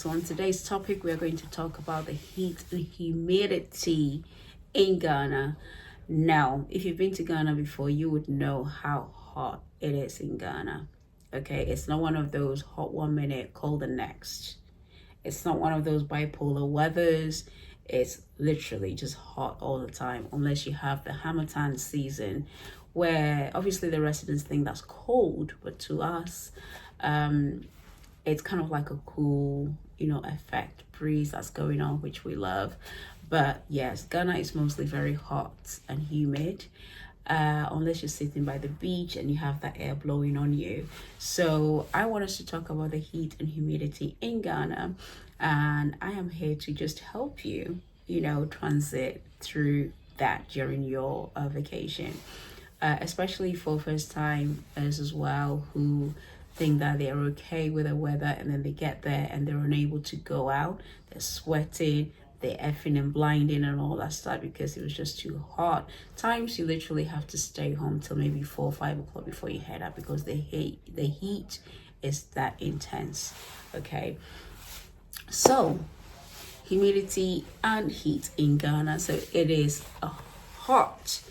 So on today's topic, we're going to talk about the heat and humidity in Ghana. Now, if you've been to Ghana before, you would know how hot it is in Ghana. Okay, it's not one of those hot 1 minute, cold the next. It's not one of those bipolar weathers. It's literally just hot all the time, unless you have the Hamatan season, where obviously the residents think that's cold, but to us, it's kind of like a cool, effect breeze that's going on, which we love. But yes, Ghana is mostly very hot and humid, unless you're sitting by the beach and you have that air blowing on you. So I want us to talk about the heat and humidity in Ghana, and I am here to just help you, transit through that during your vacation, especially for first timers as well, who think that they're okay with the weather and then they get there and they're unable to go out. They're sweating, they're effing and blinding and all that stuff because it was just too hot. Times you literally have to stay home till maybe 4 or 5 o'clock before you head out because the heat is that intense. Okay, so humidity and heat in Ghana. So it is hot.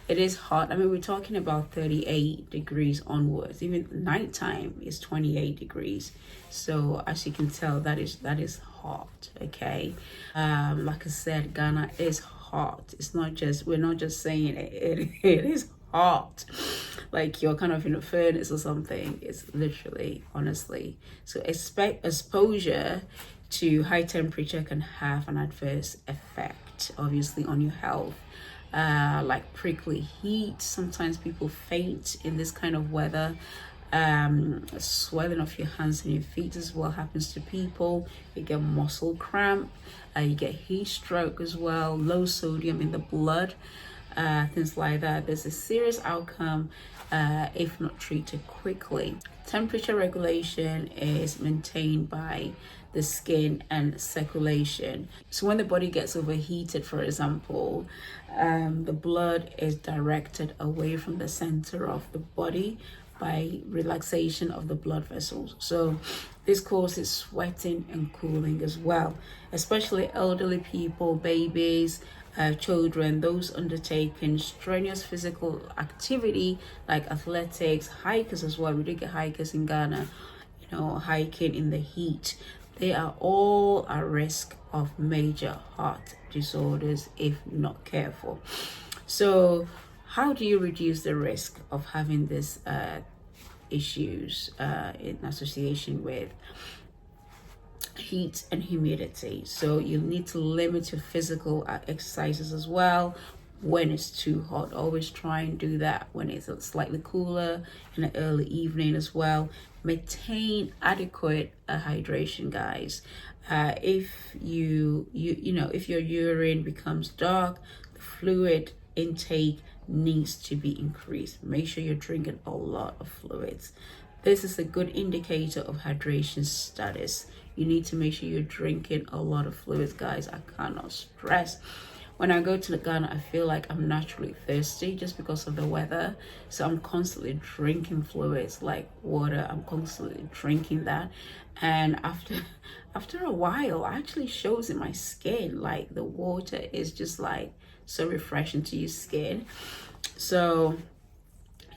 It is hot. I mean, we're talking about 38 degrees onwards. Even nighttime is 28 degrees. So as you can tell, that is hot. Okay. Like I said, Ghana is hot. It's not just, we're not just saying it is hot. Like you're kind of in a furnace or something. It's literally, honestly. So expect exposure to high temperature can have an adverse effect, obviously, on your health. Like prickly heat. Sometimes people faint in this kind of weather. Swelling of your hands and your feet as well happens to people. You get muscle cramp. You get heat stroke as well. Low sodium in the blood. Things like that. There's a serious outcome if not treated quickly. Temperature regulation is maintained by the skin and circulation. So when the body gets overheated, for example, the blood is directed away from the center of the body by relaxation of the blood vessels. So this causes sweating and cooling as well, especially elderly people, babies, children, those undertaking strenuous physical activity like athletics, hikers as well. We do get hikers in Ghana, hiking in the heat. They are all at risk of major heart disorders if not careful. So how do you reduce the risk of having these issues in association with heat and humidity? So you need to limit your physical exercises as well when it's too hot. Always try and do that when it's slightly cooler in the early evening as well. Maintain adequate hydration, guys. If if your urine becomes dark, the fluid intake needs to be increased. Make sure you're drinking a lot of fluids. This is a good indicator of hydration status. You need to make sure you're drinking a lot of fluids, guys. I cannot stress. When I go to Ghana, I feel like I'm naturally thirsty just because of the weather. So I'm constantly drinking fluids like water. I'm constantly drinking that. And after a while, it actually shows in my skin. Like the water is just like so refreshing to your skin. So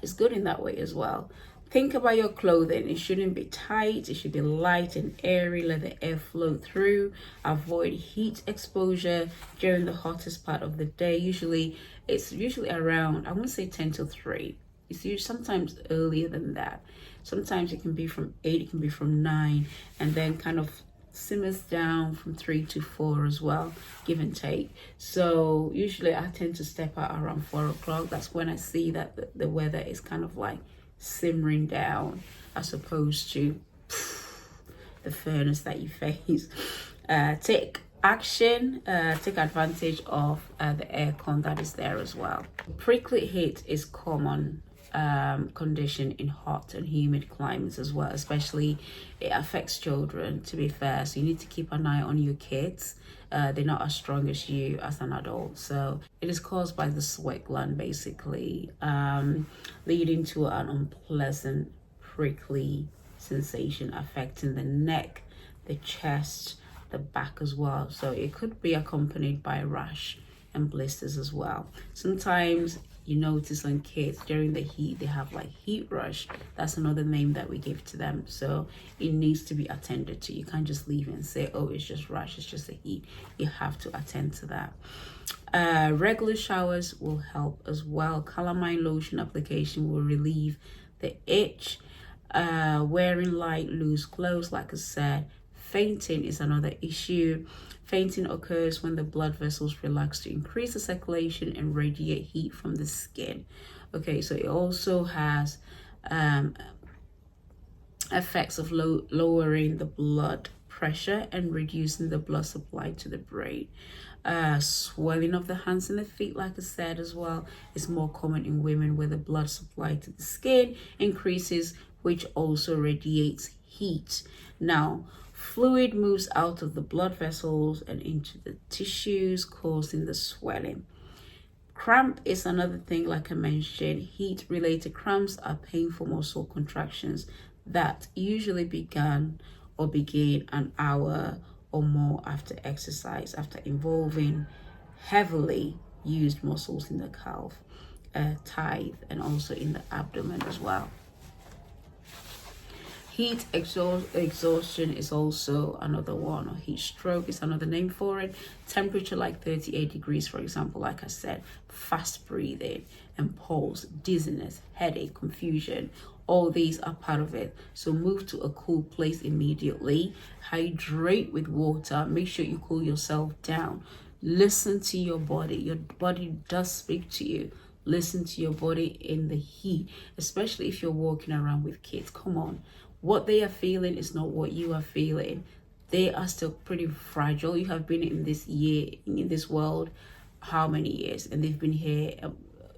it's good in that way as well. Think about your clothing. It shouldn't be tight. It should be light and airy. Let the air flow through. Avoid heat exposure during the hottest part of the day. It's usually around, I won't say 10 to 3. It's usually sometimes earlier than that. Sometimes it can be from 8, it can be from 9, and then kind of simmers down from 3 to 4 as well, give and take. So usually I tend to step out around 4 o'clock. That's when I see that the weather is kind of like simmering down as opposed to the furnace that you face. Take action, take advantage of the aircon that is there as well. Prickly heat is common condition in hot and humid climates as well, especially it affects children, to be fair. So you need to keep an eye on your kids. They're not as strong as you as an adult. So it is caused by the sweat gland, basically, leading to an unpleasant prickly sensation affecting the neck, the chest, the back as well. So it could be accompanied by rash and blisters as well. Sometimes you notice on kids during the heat, they have like heat rush. That's another name that we give to them. So it needs to be attended to. You can't just leave and say, oh, it's just rash, it's just the heat. You have to attend to that. Regular showers will help as well. Calamine lotion application will relieve the itch. Wearing light, loose clothes, like I said. Fainting is another issue. Fainting occurs when the blood vessels relax to increase the circulation and radiate heat from the skin. Okay, so it also has effects of lowering the blood pressure and reducing the blood supply to the brain. Swelling of the hands and the feet, like I said as well, is more common in women where the blood supply to the skin increases, which also radiates heat. Now, fluid moves out of the blood vessels and into the tissues, causing the swelling. Cramp is another thing, like I mentioned. Heat-related cramps are painful muscle contractions that usually begin an hour or more after exercise, after involving heavily used muscles in the calf, thigh, and also in the abdomen as well. Heat exhaustion is also another one, or heat stroke is another name for it. Temperature like 38 degrees, for example, like I said, fast breathing and pulse, dizziness, headache, confusion, all these are part of it. So move to a cool place immediately. Hydrate with water. Make sure you cool yourself down. Listen to your body. Your body does speak to you. Listen to your body in the heat, especially if you're walking around with kids. Come on. What they are feeling is not what you are feeling. They are still pretty fragile. You have been in this world, how many years? And they've been here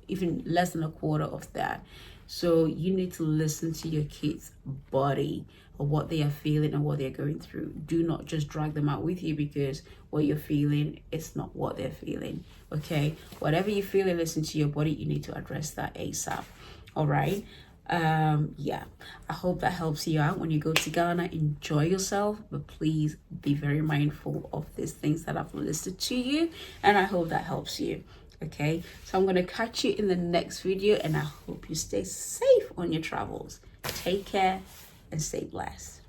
even less than a quarter of that. So you need to listen to your kids' body, or what they are feeling and what they're going through. Do not just drag them out with you because what you're feeling is not what they're feeling. Okay, whatever you're feeling, listen to your body. You need to address that ASAP. All right. Yeah, I hope that helps you out when you go to Ghana. Enjoy yourself, but please be very mindful of these things that I've listed to you, and I hope that helps you. Okay, so I'm going to catch you in the next video, and I hope you stay safe on your travels. Take care and stay blessed.